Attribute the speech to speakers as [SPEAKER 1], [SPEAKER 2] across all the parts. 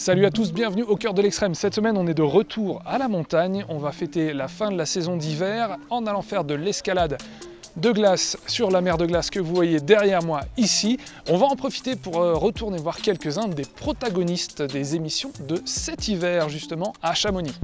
[SPEAKER 1] Salut à tous, bienvenue au cœur de l'extrême. Cette semaine, on est de retour à la montagne. On va fêter la fin de la saison d'hiver en allant faire de l'escalade de glace sur la mer de glace que vous voyez derrière moi ici. On va en profiter pour retourner voir quelques-uns des protagonistes des émissions de cet hiver, justement, à Chamonix.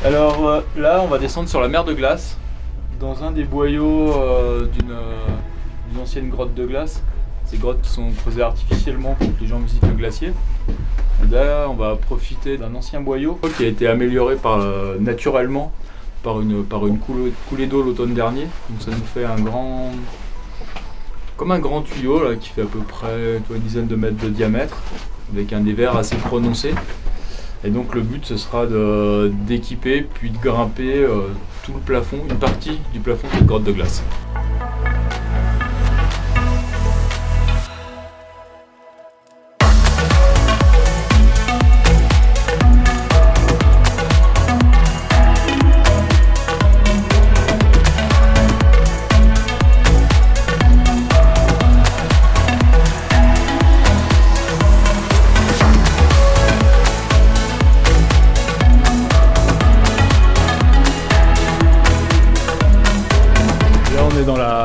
[SPEAKER 2] Alors là, on va descendre sur la mer de glace, dans un des boyaux d'une ancienne grotte de glace. Ces grottes qui sont creusées artificiellement pour que les gens visitent le glacier. Et là, on va profiter d'un ancien boyau qui a été amélioré naturellement par une coulée d'eau l'automne dernier. Donc ça nous fait comme un grand tuyau là, qui fait à peu près une dizaine de mètres de diamètre, avec un dévers assez prononcé. Et donc le but ce sera d'équiper puis de grimper tout le plafond, une partie du plafond de cette grotte de glace.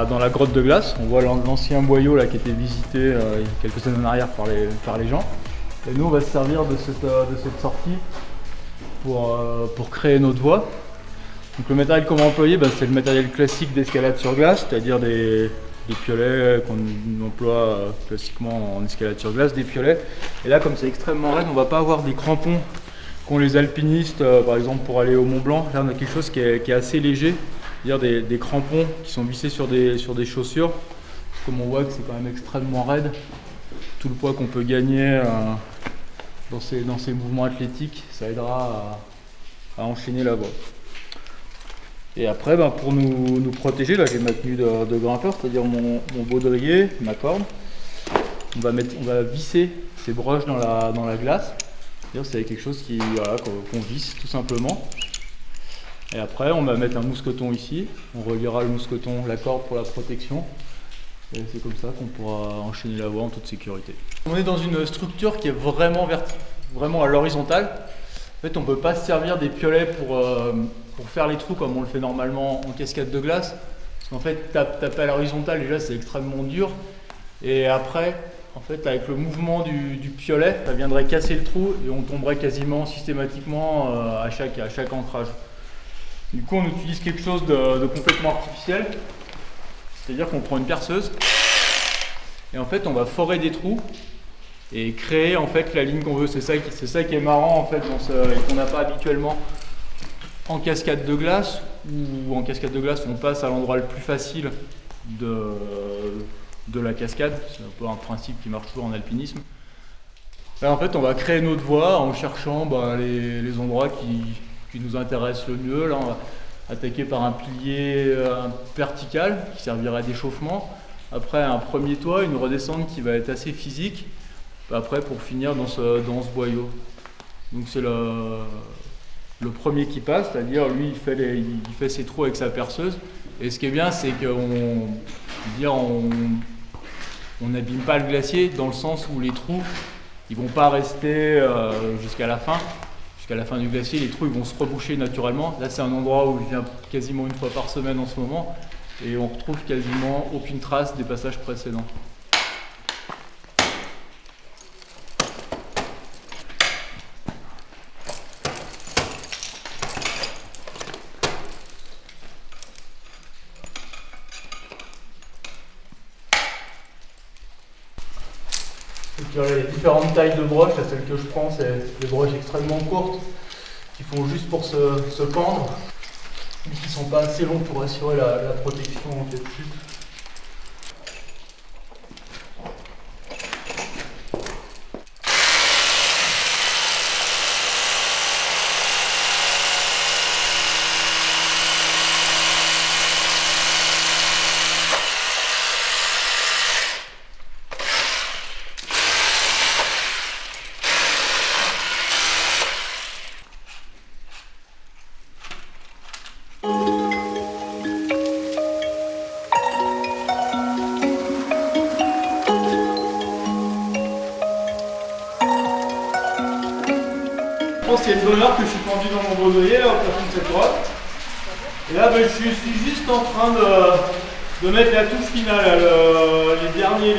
[SPEAKER 2] Dans la grotte de glace, on voit l'ancien boyau là, qui a été visité il y a quelques années en arrière par les gens. Et nous on va se servir de cette sortie pour créer notre voie. Donc le matériel qu'on va employer, c'est le matériel classique d'escalade sur glace, c'est-à-dire des piolets qu'on emploie classiquement en escalade sur glace, des piolets. Et là comme c'est extrêmement raide, on ne va pas avoir des crampons qu'ont les alpinistes par exemple pour aller au Mont Blanc. Là on a quelque chose qui est assez léger. C'est-à-dire des crampons qui sont vissés sur des chaussures. Comme on voit que c'est quand même extrêmement raide, tout le poids qu'on peut gagner dans ces mouvements athlétiques, ça aidera à enchaîner la voie. Et après, pour nous protéger, là j'ai ma tenue de grimpeur, c'est-à-dire mon baudrier, ma corde. On va visser ces broches dans la glace. C'est-à-dire c'est quelque chose qu'on visse tout simplement. Et après, on va mettre un mousqueton ici, on reliera le mousqueton, la corde pour la protection. Et c'est comme ça qu'on pourra enchaîner la voie en toute sécurité. On est dans une structure qui est vraiment à l'horizontale. En fait, on ne peut pas se servir des piolets pour faire les trous comme on le fait normalement en cascade de glace. Parce qu'en fait, taper à l'horizontale, déjà, c'est extrêmement dur. Et après, en fait, avec le mouvement du piolet, ça viendrait casser le trou et on tomberait quasiment systématiquement à chaque ancrage. Du coup, on utilise quelque chose de complètement artificiel, c'est-à-dire qu'on prend une perceuse et en fait, on va forer des trous et créer en fait la ligne qu'on veut. C'est ça qui est marrant en fait, qu'on n'a pas habituellement en cascade de glace. Ou en cascade de glace, on passe à l'endroit le plus facile de la cascade. C'est un peu un principe qui marche toujours en alpinisme. Là, en fait, on va créer notre voie en cherchant les endroits qui nous intéresse le mieux. Là, on va attaquer par un pilier vertical qui servirait d'échauffement. Après, un premier toit, une redescente qui va être assez physique. Après, pour finir dans ce boyau. Donc, c'est le premier qui passe, c'est-à-dire lui, il fait ses trous avec sa perceuse. Et ce qui est bien, c'est qu'on n'abîme pas le glacier dans le sens où les trous, ils vont pas rester jusqu'à la fin. Jusqu'à la fin du glacier, les trous ils vont se reboucher naturellement. Là, c'est un endroit où je viens quasiment une fois par semaine en ce moment et on retrouve quasiment aucune trace des passages précédents. Il y a différentes tailles de broches. Là, celle que je prends, c'est des broches extrêmement courtes qui font juste pour se pendre, mais qui ne sont pas assez longues pour assurer la protection en cas de chute. il y a une bonne heure que je suis pendu dans mon baudrier là, au plafond de cette grotte. Et là, je suis juste en train de mettre la touche finale, là, les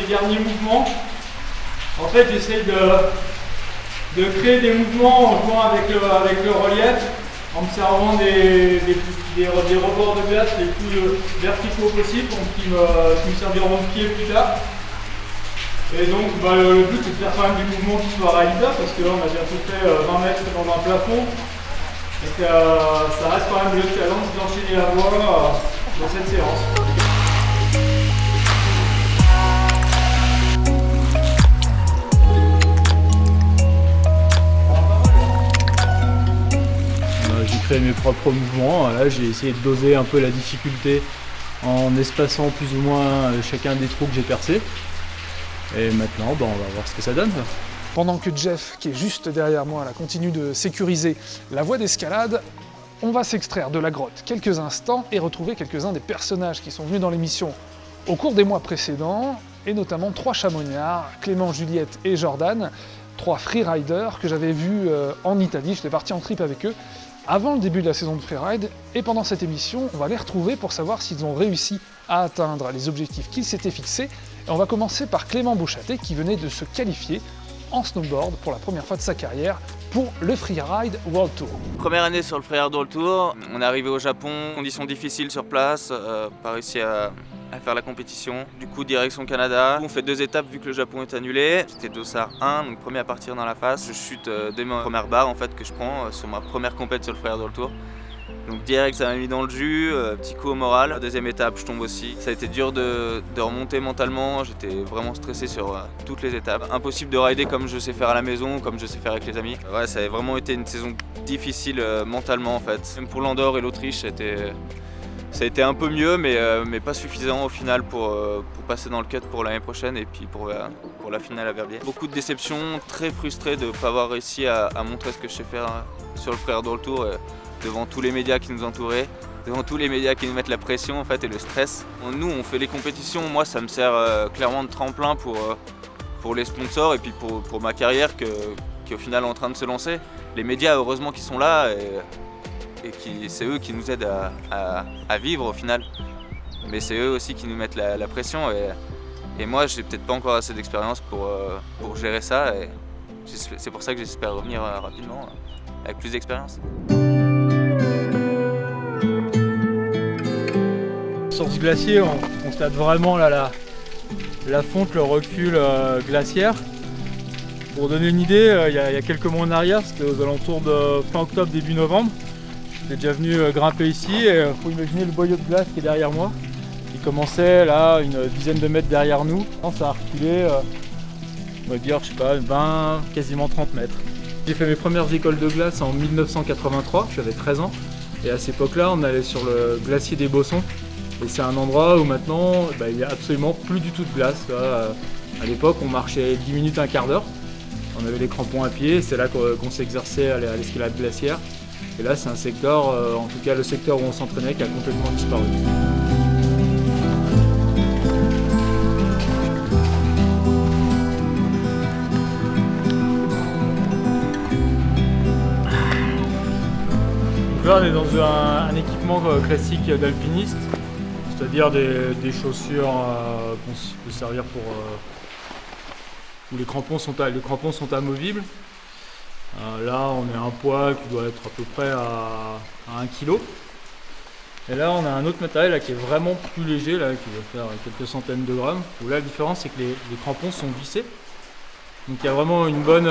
[SPEAKER 2] derniers mouvements. En fait, j'essaye de créer des mouvements en jouant avec le relief, en me servant des rebords de glace les plus verticaux possibles, qui me serviront de pied plus tard. Et donc le but c'est de faire quand même du mouvement qui soit réalisable, parce que là on a bientôt fait 20 mètres dans un plafond. Donc ça reste quand même le challenge d'enchaîner la voie dans cette séance. J'ai créé mes propres mouvements. Là, j'ai essayé de doser un peu la difficulté en espaçant plus ou moins chacun des trous que j'ai percés. Et maintenant, on va voir ce que ça donne.
[SPEAKER 1] Pendant que Jeff, qui est juste derrière moi, là, continue de sécuriser la voie d'escalade, on va s'extraire de la grotte quelques instants et retrouver quelques-uns des personnages qui sont venus dans l'émission au cours des mois précédents, et notamment 3 chamonniards, Clément, Juliette et Jordan, 3 freeriders que j'avais vus en Italie. J'étais parti en trip avec eux avant le début de la saison de freeride, et pendant cette émission, on va les retrouver pour savoir s'ils ont réussi à atteindre les objectifs qu'ils s'étaient fixés. Et on va commencer par Clément Bouchaté qui venait de se qualifier en snowboard pour la première fois de sa carrière pour le Freeride World Tour.
[SPEAKER 3] Première année sur le Freeride World Tour, on est arrivé au Japon, conditions difficiles sur place, pas réussi à faire la compétition. Du coup, direction Canada. On fait 2 étapes vu que le Japon est annulé. J'étais dossard 1, donc premier à partir dans la face. Je chute dès ma première barre en fait, que je prends sur ma première compète sur le Freeride World Tour. Donc direct, ça m'a mis dans le jus, petit coup au moral. Deuxième étape, je tombe aussi. Ça a été dur de remonter mentalement, j'étais vraiment stressé sur toutes les étapes. Impossible de rider comme je sais faire à la maison, comme je sais faire avec les amis. Ouais, ça a vraiment été une saison difficile mentalement en fait. Même pour l'Andorre et l'Autriche, ça a été un peu mieux, mais pas suffisant au final pour passer dans le cut pour l'année prochaine et puis pour la finale à Verbier. Beaucoup de déceptions, très frustré de ne pas avoir réussi à montrer ce que je sais faire sur le Freeride World Tour. Devant tous les médias qui nous entouraient, devant tous les médias qui nous mettent la pression en fait, et le stress. Nous, on fait les compétitions, moi ça me sert clairement de tremplin pour les sponsors et puis pour ma carrière qui est au final en train de se lancer. Les médias, heureusement, qui sont là et c'est eux qui nous aident à vivre au final. Mais c'est eux aussi qui nous mettent la pression et moi, j'ai peut-être pas encore assez d'expérience pour gérer ça. Et c'est pour ça que j'espère revenir rapidement avec plus d'expérience.
[SPEAKER 2] Sur ce glacier, on constate vraiment là, la fonte, le recul glaciaire. Pour donner une idée, il y a quelques mois en arrière, c'était aux alentours de fin octobre, début novembre. J'étais déjà venu grimper ici et il faut imaginer le boyau de glace qui est derrière moi. Il commençait là, une dizaine de mètres derrière nous. Ça a reculé, on va dire, je sais pas, 20, quasiment 30 mètres. J'ai fait mes premières écoles de glace en 1983, j'avais 13 ans. Et à cette époque-là, on allait sur le glacier des Bossons. Et c'est un endroit où maintenant, il n'y a absolument plus du tout de glace. À l'époque, on marchait 10 minutes, un quart d'heure. On avait les crampons à pied, c'est là qu'on s'exerçait à l'escalade glaciaire. Et là, c'est un secteur, en tout cas le secteur où on s'entraînait, qui a complètement disparu. Donc là, on est dans un équipement classique d'alpiniste. C'est-à-dire des chaussures qu'on peut servir pour où les crampons sont amovibles. Là, on est à un poids qui doit être à peu près à 1 kg. Et là, on a un autre matériel là, qui est vraiment plus léger, là, qui va faire quelques centaines de grammes. Où là, la différence, c'est que les crampons sont vissés. Donc il y a vraiment une bonne...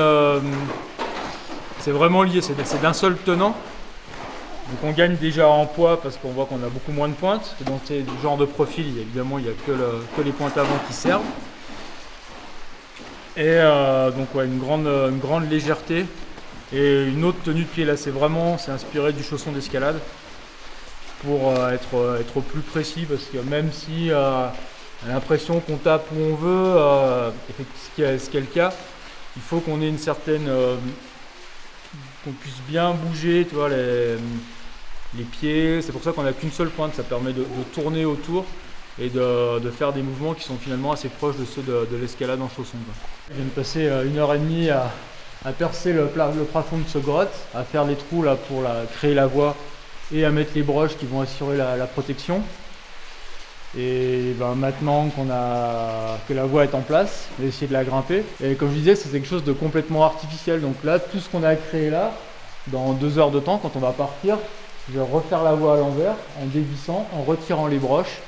[SPEAKER 2] c'est vraiment lié, c'est d'un seul tenant. Donc on gagne déjà en poids parce qu'on voit qu'on a beaucoup moins de pointes. Et dans ce genre de profil, évidemment, il n'y a que les pointes avant qui servent. Et donc ouais, une grande légèreté. Et une autre tenue de pied, là c'est inspiré du chausson d'escalade pour être plus précis, parce que même si on a l'impression qu'on tape où on veut, ce qui est le cas, il faut qu'on ait une certaine... qu'on puisse bien bouger, tu vois, les pieds. C'est pour ça qu'on n'a qu'une seule pointe, ça permet de tourner autour et de faire des mouvements qui sont finalement assez proches de ceux de l'escalade en chausson. Je viens de passer 1h30 à percer le plafond de ce grotte, à faire les trous là pour créer la voie et à mettre les broches qui vont assurer la protection. Et ben maintenant que la voie est en place, on va essayer de la grimper. Et comme je disais, c'est quelque chose de complètement artificiel. Donc là, tout ce qu'on a créé là, dans 2 heures de temps, quand on va partir, je vais refaire la voie à l'envers, en dévissant, en retirant les broches.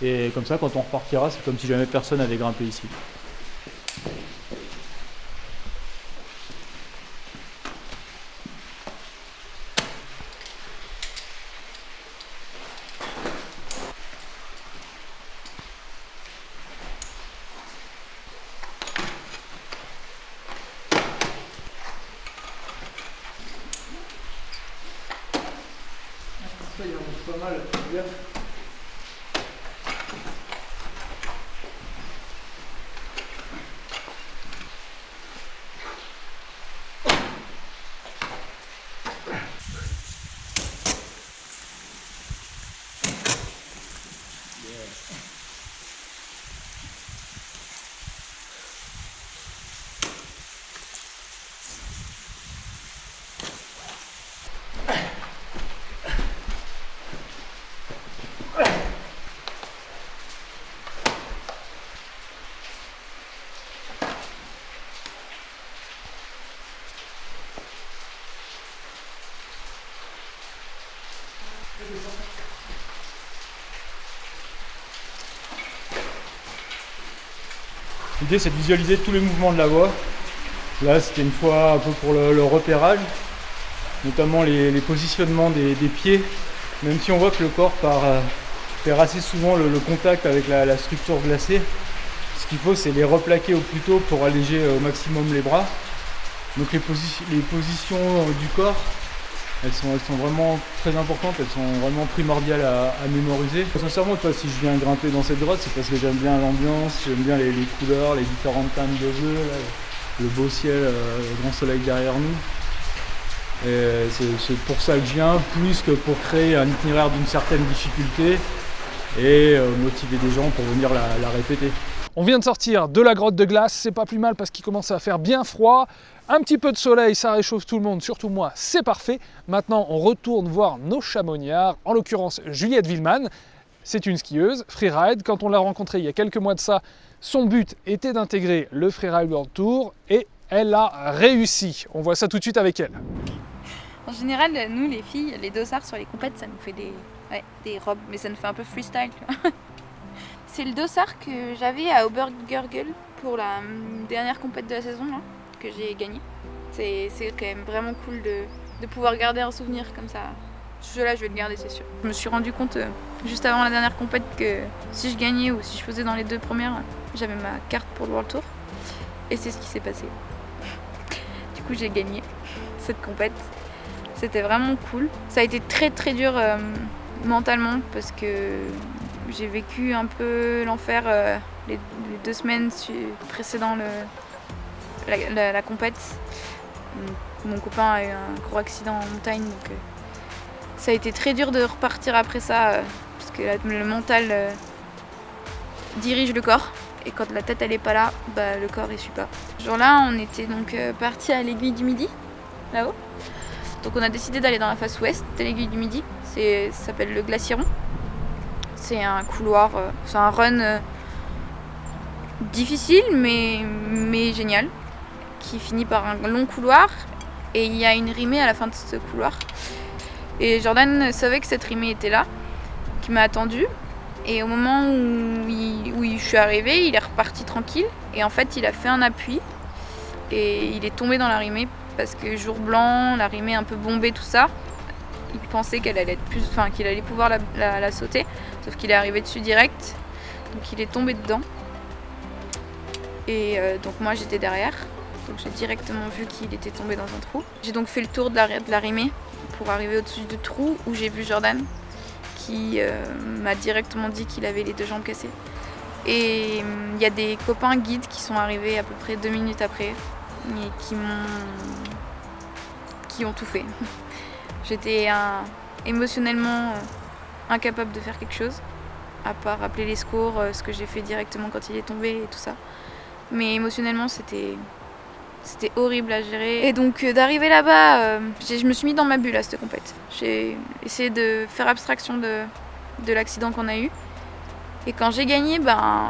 [SPEAKER 2] Et comme ça, quand on repartira, c'est comme si jamais personne n'avait grimpé ici. Ça, il avance pas mal, bien. L'idée c'est de visualiser tous les mouvements de la voie. Là c'était une fois un peu pour le repérage, notamment les positionnements des pieds, même si on voit que le corps perd assez souvent le contact avec la structure glacée. Ce qu'il faut c'est les replaquer au plus tôt pour alléger au maximum les bras. Donc les positions du corps, elles sont vraiment très importantes, elles sont vraiment primordiales à mémoriser. Sincèrement, toi, si je viens grimper dans cette grotte, c'est parce que j'aime bien l'ambiance, j'aime bien les couleurs, les différentes teintes de bleu, là, le beau ciel, le grand soleil derrière nous. Et c'est pour ça que je viens, plus que pour créer un itinéraire d'une certaine difficulté et motiver des gens pour venir la répéter.
[SPEAKER 1] On vient de sortir de la grotte de glace, c'est pas plus mal parce qu'il commence à faire bien froid. Un petit peu de soleil, ça réchauffe tout le monde, surtout moi, c'est parfait. Maintenant, on retourne voir nos chamoniards, en l'occurrence Juliette Villeman. C'est une skieuse, freeride. Quand on l'a rencontrée il y a quelques mois de ça, son but était d'intégrer le Freeride World Tour et elle a réussi. On voit ça tout de suite avec elle.
[SPEAKER 4] En général, nous les filles, les dossards sur les compètes, ça nous fait des robes, mais ça nous fait un peu freestyle. C'est le dossard que j'avais à Obergurgl pour la dernière compète de la saison là, que j'ai gagné. C'est quand même vraiment cool de pouvoir garder un souvenir comme ça. Celui-là, je vais le garder, c'est sûr. Je me suis rendu compte juste avant la dernière compète que si je gagnais ou si je faisais dans les 2 premières, j'avais ma carte pour le World Tour. Et c'est ce qui s'est passé. Du coup, j'ai gagné cette compète. C'était vraiment cool. Ça a été très très dur mentalement parce que j'ai vécu un peu l'enfer les 2 semaines précédant la compète. Mon copain a eu un gros accident en montagne, donc ça a été très dur de repartir après ça parce que le mental dirige le corps et quand la tête elle est pas là, bah, le corps il suit pas. Ce jour-là, on était donc partis à l'Aiguille du Midi, là-haut. Donc on a décidé d'aller dans la face ouest de l'Aiguille du Midi, ça s'appelle le Glaciéron. C'est un couloir, c'est un run difficile mais génial, qui finit par un long couloir et il y a une rimée à la fin de ce couloir. Et Jordan savait que cette rimée était là, qui m'a attendu. Et au moment où je suis arrivée, il est reparti tranquille. Et en fait, il a fait un appui et il est tombé dans la rimée parce que jour blanc, la rimée un peu bombée, tout ça. Il pensait qu'elle allait être qu'il allait pouvoir la sauter, sauf qu'il est arrivé dessus direct. Donc il est tombé dedans. Et donc moi j'étais derrière. Donc j'ai directement vu qu'il était tombé dans un trou. J'ai donc fait le tour de la rimée pour arriver au-dessus du trou où j'ai vu Jordan qui m'a directement dit qu'il avait les 2 jambes cassées. Et il y a des copains guides qui sont arrivés à peu près 2 minutes après et qui ont tout fait. J'étais émotionnellement incapable de faire quelque chose, à part appeler les secours, ce que j'ai fait directement quand il est tombé et tout ça. Mais émotionnellement, c'était C'était horrible à gérer. Et donc d'arriver là-bas, je me suis mis dans ma bulle à cette compète. J'ai essayé de faire abstraction de l'accident qu'on a eu. Et quand j'ai gagné,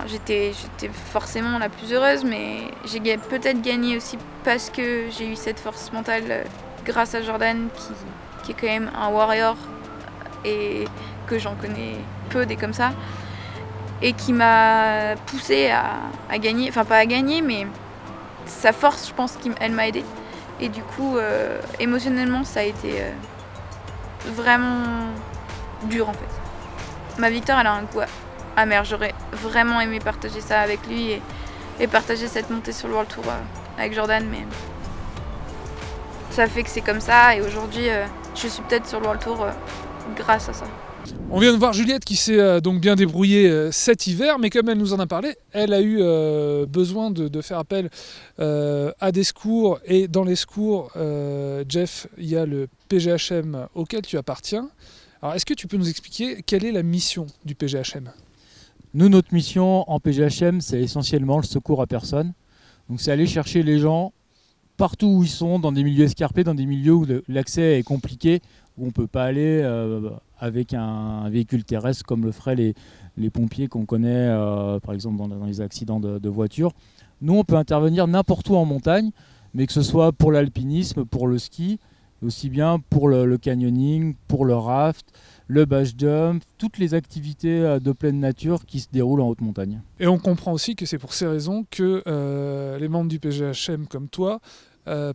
[SPEAKER 4] j'étais forcément la plus heureuse, mais j'ai peut-être gagné aussi parce que j'ai eu cette force mentale grâce à Jordan, qui est quand même un warrior et que j'en connais peu des comme ça, et qui m'a poussée à gagner, enfin pas à gagner, mais sa force, je pense qu'elle m'a aidée. Et du coup, émotionnellement, ça a été vraiment dur en fait. Ma victoire, elle a un goût amer. J'aurais vraiment aimé partager ça avec lui et partager cette montée sur le World Tour avec Jordan, mais ça fait que c'est comme ça. Et aujourd'hui, je suis peut-être sur le World Tour grâce à ça.
[SPEAKER 1] On vient de voir Juliette qui s'est donc bien débrouillée cet hiver, mais comme elle nous en a parlé, elle a eu besoin de faire appel à des secours. Et dans les secours, Jeff, il y a le PGHM auquel tu appartiens. Alors, est-ce que tu peux nous expliquer quelle est la mission du PGHM ?
[SPEAKER 2] Nous, notre mission en PGHM, c'est essentiellement le secours à personne. Donc c'est aller chercher les gens partout où ils sont, dans des milieux escarpés, dans des milieux où l'accès est compliqué, où on ne peut pas aller avec un véhicule terrestre comme le feraient les pompiers qu'on connaît par exemple dans les accidents de voiture. Nous, on peut intervenir n'importe où en montagne, mais que ce soit pour l'alpinisme, pour le ski, aussi bien pour le canyoning, pour le raft, le base jump, toutes les activités de pleine nature qui se déroulent en haute montagne.
[SPEAKER 1] Et on comprend aussi que c'est pour ces raisons que les membres du PGHM comme toi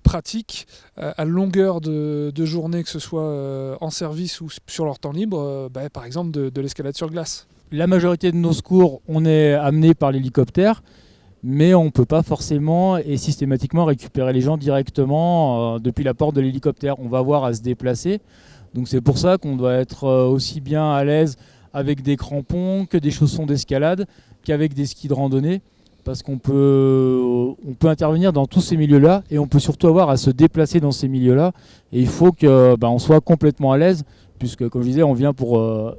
[SPEAKER 1] pratiquent à longueur de journée, que ce soit en service ou sur leur temps libre, par exemple de l'escalade sur glace.
[SPEAKER 2] La majorité de nos secours, on est amené par l'hélicoptère, mais on ne peut pas forcément et systématiquement récupérer les gens directement depuis la porte de l'hélicoptère. On va avoir à se déplacer. Donc c'est pour ça qu'on doit être aussi bien à l'aise avec des crampons que des chaussons d'escalade, qu'avec des skis de randonnée, parce qu'on peut intervenir dans tous ces milieux-là et on peut surtout avoir à se déplacer dans ces milieux-là. Et il faut qu'on soit complètement à l'aise, puisque comme je disais, on vient pour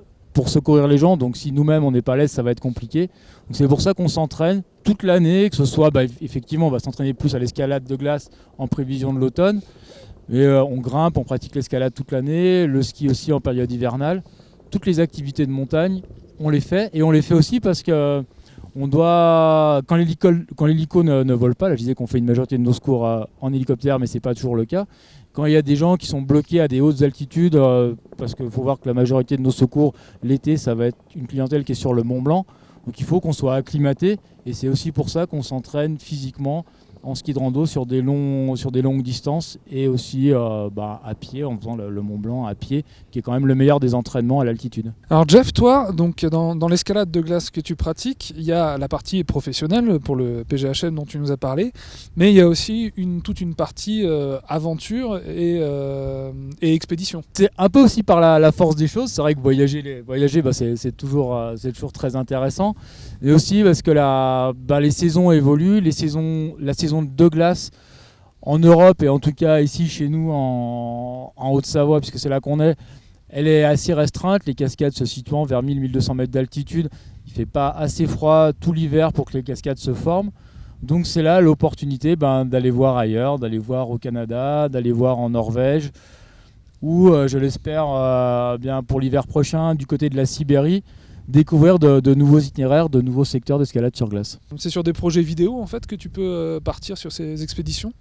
[SPEAKER 2] secourir les gens, donc si nous-mêmes on n'est pas à l'aise, ça va être compliqué. Donc c'est pour ça qu'on s'entraîne toute l'année, que ce soit effectivement on va s'entraîner plus à l'escalade de glace en prévision de l'automne, mais on grimpe, on pratique l'escalade toute l'année, le ski aussi en période hivernale. Toutes les activités de montagne, on les fait, et on les fait aussi parce que quand l'hélico ne vole pas, là je disais qu'on fait une majorité de nos secours en hélicoptère, mais c'est pas toujours le cas. Quand il y a des gens qui sont bloqués à des hautes altitudes, parce qu'il faut voir que la majorité de nos secours, l'été, ça va être une clientèle qui est sur le Mont Blanc. Donc il faut qu'on soit acclimaté, et c'est aussi pour ça qu'on s'entraîne physiquement en ski de rando sur des longues distances, et aussi à pied, en faisant le Mont Blanc à pied, qui est quand même le meilleur des entraînements à l'altitude.
[SPEAKER 1] Alors Jeff, toi, donc dans l'escalade de glace que tu pratiques, il y a la partie professionnelle pour le PGHM dont tu nous as parlé, mais il y a aussi toute une partie aventure et expédition.
[SPEAKER 2] C'est un peu aussi par la force des choses. C'est vrai que voyager c'est toujours très intéressant, et aussi parce que les saisons évoluent, la saison de glace en Europe, et en tout cas ici chez nous en Haute-Savoie, puisque c'est là qu'on est, elle est assez restreinte. Les cascades se situant vers 1000-1200 mètres d'altitude, il ne fait pas assez froid tout l'hiver pour que les cascades se forment. Donc c'est là l'opportunité d'aller voir ailleurs, d'aller voir au Canada, d'aller voir en Norvège, ou je l'espère bien pour l'hiver prochain du côté de la Sibérie, découvrir de nouveaux itinéraires, de nouveaux secteurs d'escalade sur glace.
[SPEAKER 1] C'est sur des projets vidéo en fait que tu peux partir sur ces expéditions ?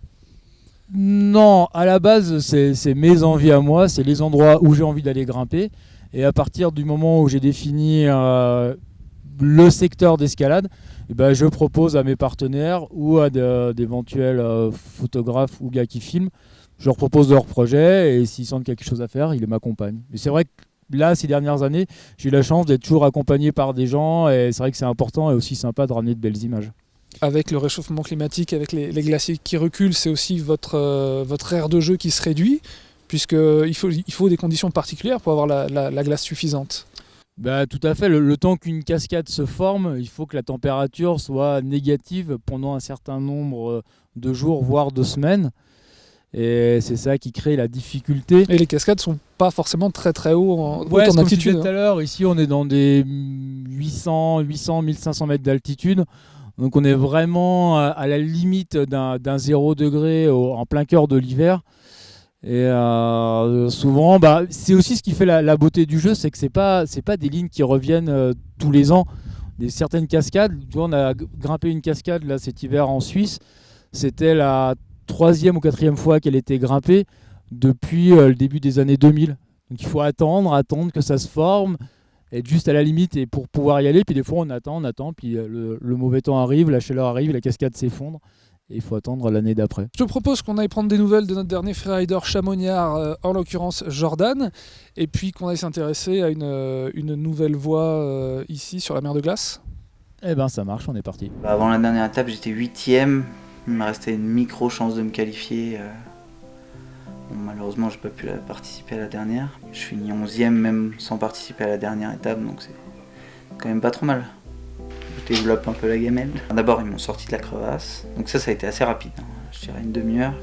[SPEAKER 2] Non, à la base c'est mes envies à moi, c'est les endroits où j'ai envie d'aller grimper, et à partir du moment où j'ai défini le secteur d'escalade, je propose à mes partenaires ou à d'éventuels photographes ou gars qui filment, je leur propose leur projet, et s'ils sentent quelque chose à faire, ils m'accompagnent. Mais c'est vrai que là, ces dernières années, j'ai eu la chance d'être toujours accompagné par des gens, et c'est vrai que c'est important et aussi sympa de ramener de belles images.
[SPEAKER 1] Avec le réchauffement climatique, avec les glaciers qui reculent, c'est aussi votre aire de jeu qui se réduit, puisqu'il faut des conditions particulières pour avoir la glace suffisante.
[SPEAKER 2] Tout à fait. Le temps qu'une cascade se forme, il faut que la température soit négative pendant un certain nombre de jours, voire de semaines. Et c'est ça qui crée la difficulté.
[SPEAKER 1] Et les cascades sont pas forcément très très haut en
[SPEAKER 2] comme
[SPEAKER 1] altitude.
[SPEAKER 2] Comme je disais tout à l'heure, ici on est dans des 800, 1500 mètres d'altitude. Donc on est vraiment à la limite d'un 0 degré en plein cœur de l'hiver. Et souvent, c'est aussi ce qui fait la beauté du jeu, c'est que c'est pas des lignes qui reviennent tous les ans. Certaines cascades, tu vois, on a grimpé une cascade là cet hiver en Suisse. C'était la 3e ou 4e fois qu'elle était grimpée depuis le début des années 2000. Donc il faut attendre que ça se forme, être juste à la limite et pour pouvoir y aller. Puis des fois on attend, puis le mauvais temps arrive, la chaleur arrive, la cascade s'effondre. Et il faut attendre l'année d'après.
[SPEAKER 1] Je te propose qu'on aille prendre des nouvelles de notre dernier freerider chamoniard, en l'occurrence Jordan, et puis qu'on aille s'intéresser à une nouvelle voie ici sur la mer de glace.
[SPEAKER 2] Eh ben ça marche, on est parti.
[SPEAKER 5] Avant la dernière étape, j'étais 8e. Il me restait une micro chance de me qualifier. Bon, malheureusement, j'ai pas pu participer à la dernière. Je finis 11e même sans participer à la dernière étape, donc c'est quand même pas trop mal. Je développe un peu la gamelle. D'abord, ils m'ont sorti de la crevasse, donc ça a été assez rapide, hein. Je dirais une demi-heure.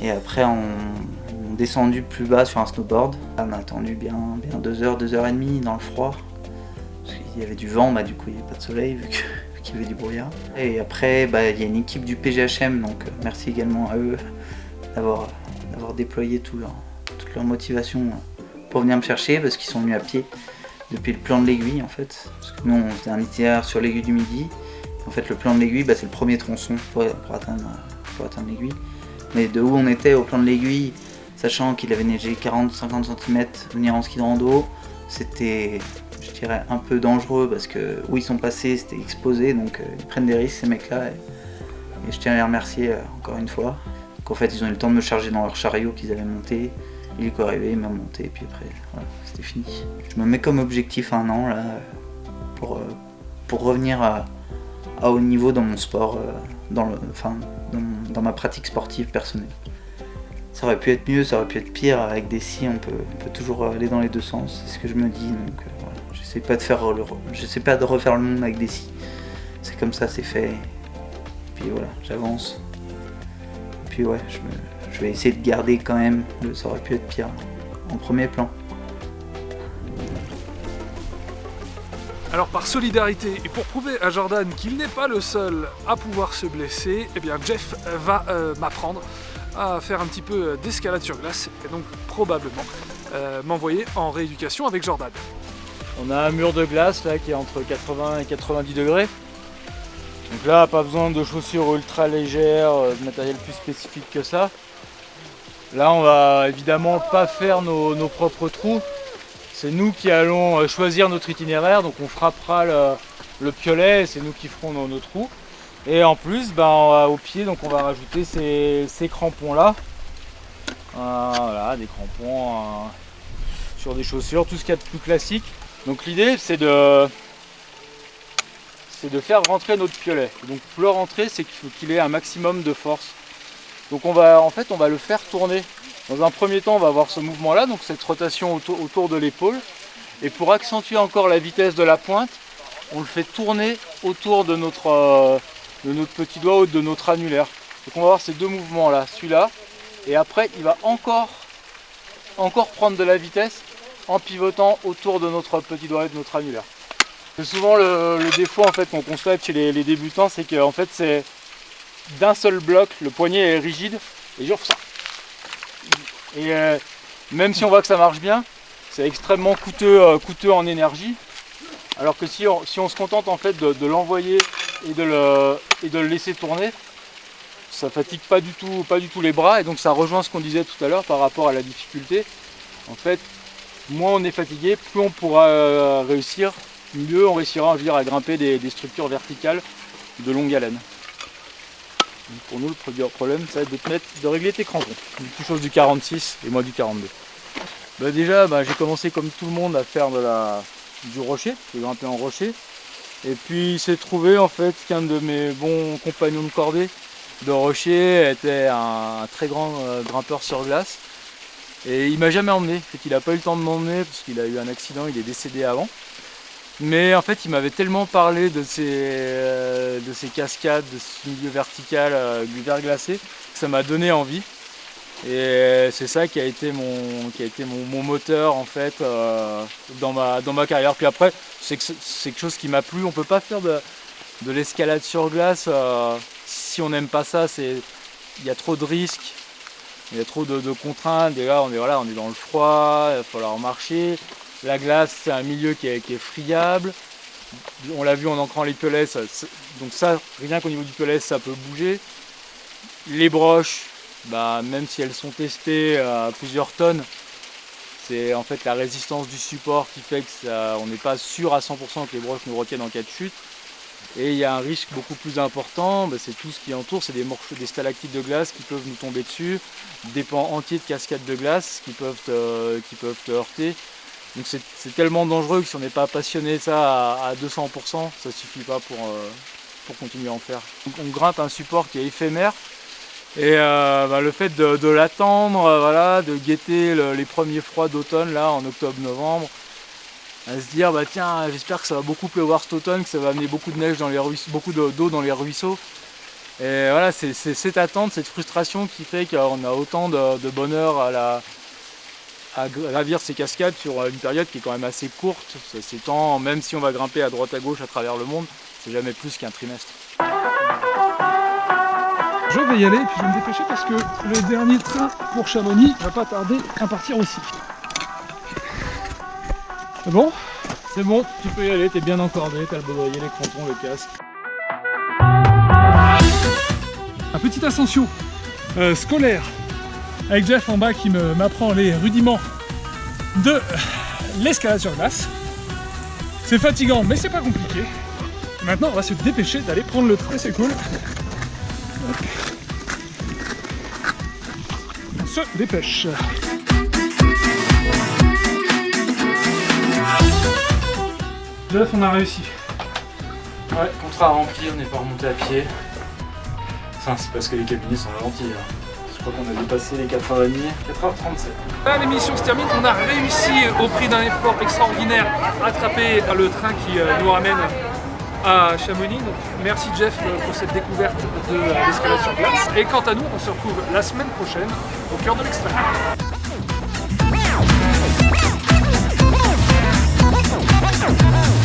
[SPEAKER 5] Et après, ils m'ont descendu plus bas sur un snowboard. On a attendu bien 2 heures, 2 heures et demie dans le froid. Parce qu'il y avait du vent, du coup il n'y avait pas de soleil vu qu'il y avait du brouillard. Et après, il y a une équipe du PGHM, donc merci également à eux d'avoir déployé toute leur motivation pour venir me chercher, parce qu'ils sont venus à pied depuis le plan de l'Aiguille en fait. Parce que nous on faisait un itinéraire sur l'Aiguille du Midi. En fait le plan de l'Aiguille c'est le premier tronçon pour atteindre l'Aiguille. Mais de où on était au plan de l'Aiguille, sachant qu'il avait neigé 40-50 cm, venir en ski de rando, c'était, je dirais, un peu dangereux parce que où ils sont passés c'était exposé, donc ils prennent des risques ces mecs là. Et je tiens à les remercier encore une fois. Donc en fait ils ont eu le temps de me charger dans leur chariot qu'ils avaient monté. Il est arrivé, il m'a monté et puis après voilà, c'était fini. Je me mets comme objectif 1 an là pour revenir à haut niveau dans mon sport, dans ma pratique sportive personnelle. Ça aurait pu être mieux, ça aurait pu être pire. Avec des scies, on peut toujours aller dans les deux sens, c'est ce que je me dis. Donc voilà, j'essaie pas de refaire le monde avec des scies. C'est comme ça, c'est fait. Et puis voilà, j'avance. Et puis ouais, je vais essayer de garder quand même, ça aurait pu être pire, en premier plan.
[SPEAKER 1] Alors par solidarité et pour prouver à Jordan qu'il n'est pas le seul à pouvoir se blesser, eh bien Jeff va m'apprendre à faire un petit peu d'escalade sur glace et donc probablement m'envoyer en rééducation avec Jordan.
[SPEAKER 2] On a un mur de glace là qui est entre 80 et 90 degrés. Donc là, pas besoin de chaussures ultra légères, de matériel plus spécifique que ça. Là, on va évidemment pas faire nos propres trous. C'est nous qui allons choisir notre itinéraire, donc on frappera le piolet et c'est nous qui ferons nos trous. Et en plus, au pied, donc on va rajouter ces crampons là. Voilà, des crampons sur des chaussures, tout ce qu'il y a de plus classique. Donc l'idée, c'est de faire rentrer notre piolet. Donc pour le rentrer, c'est qu'il faut qu'il ait un maximum de force. Donc on va le faire tourner. Dans un premier temps, on va avoir ce mouvement-là, donc cette rotation autour de l'épaule. Et pour accentuer encore la vitesse de la pointe, on le fait tourner autour de notre petit doigt ou de notre annulaire. Donc on va avoir ces deux mouvements-là, celui-là. Et après, il va encore prendre de la vitesse en pivotant autour de notre petit doigt et de notre annulaire. C'est souvent le défaut en fait qu'on constate chez les débutants, c'est qu'en fait c'est d'un seul bloc, le poignet est rigide et genre ça. Et même si on voit que ça marche bien, c'est extrêmement coûteux en énergie. Alors que si on se contente en fait de l'envoyer et de le laisser tourner, ça fatigue pas du tout les bras et donc ça rejoint ce qu'on disait tout à l'heure par rapport à la difficulté. En fait, moins on est fatigué, plus on pourra réussir, mieux on réussira à grimper des structures verticales de longue haleine. Donc pour nous, le problème, ça va être de régler tes crampons. Quelque chose du 46 et moi du 42. Déjà, j'ai commencé comme tout le monde à faire du rocher, de grimper en rocher. Et puis il s'est trouvé en fait qu'un de mes bons compagnons de cordée de rocher était un très grand grimpeur sur glace. Et il m'a jamais emmené, il n'a pas eu le temps de m'emmener parce qu'il a eu un accident, il est décédé avant. Mais en fait il m'avait tellement parlé de ces cascades, de ce milieu vertical du verglacé, que ça m'a donné envie. Et c'est ça qui a été mon moteur en fait dans ma carrière. Puis après c'est quelque chose qui m'a plu, on peut pas faire de l'escalade sur glace, si on n'aime pas ça, il y a trop de risques, il y a trop de contraintes. Et là, on est dans le froid, il va falloir marcher. La glace, c'est un milieu qui est friable. On l'a vu en ancrant les piolets, donc ça, rien qu'au niveau du piolet, ça peut bouger. Les broches, même si elles sont testées à plusieurs tonnes, c'est en fait la résistance du support qui fait qu'on n'est pas sûr à 100% que les broches nous retiennent en cas de chute. Et il y a un risque beaucoup plus important, c'est tout ce qui entoure, c'est des stalactites de glace qui peuvent nous tomber dessus, des pans entiers de cascades de glace qui peuvent te heurter. Donc c'est tellement dangereux que si on n'est pas passionné de ça à 200%, ça suffit pas pour continuer à en faire. Donc on grimpe un support qui est éphémère et le fait de l'attendre, de guetter les premiers froids d'automne là en octobre-novembre, à se dire tiens, j'espère que ça va beaucoup pleuvoir cet automne, que ça va amener beaucoup de neige dans les ruisseaux, beaucoup d'eau dans les ruisseaux. Et voilà, c'est cette attente, cette frustration qui fait qu'on a autant de bonheur à gravir ces cascades sur une période qui est quand même assez courte. Ça s'étend, même si on va grimper à droite à gauche à travers le monde, c'est jamais plus qu'un trimestre.
[SPEAKER 1] Je vais y aller et puis je vais me dépêcher parce que le dernier train pour Chamonix va pas tarder à partir aussi. C'est bon?
[SPEAKER 2] C'est bon, tu peux y aller, t'es bien encordé, t'as le baudrier, les crampons, le casque.
[SPEAKER 1] Un petit ascension scolaire avec Jeff en bas qui m'apprend les rudiments de l'escalade sur glace. C'est fatigant mais c'est pas compliqué. Maintenant on va se dépêcher d'aller prendre le train, c'est cool. On se dépêche. Jeff, on a réussi.
[SPEAKER 2] Ouais, contrat rempli, on n'est pas remonté à pied. Enfin, c'est parce que les cabinets sont ralentis. Je crois qu'on a dépassé les 4h30, 4h37.
[SPEAKER 1] Là, l'émission se termine. On a réussi, au prix d'un effort extraordinaire, à attraper le train qui nous ramène à Chamonix. Donc, merci Jeff pour cette découverte de l'escalade sur glace. Et quant à nous, on se retrouve la semaine prochaine au cœur de l'extrême.
[SPEAKER 6] Oh,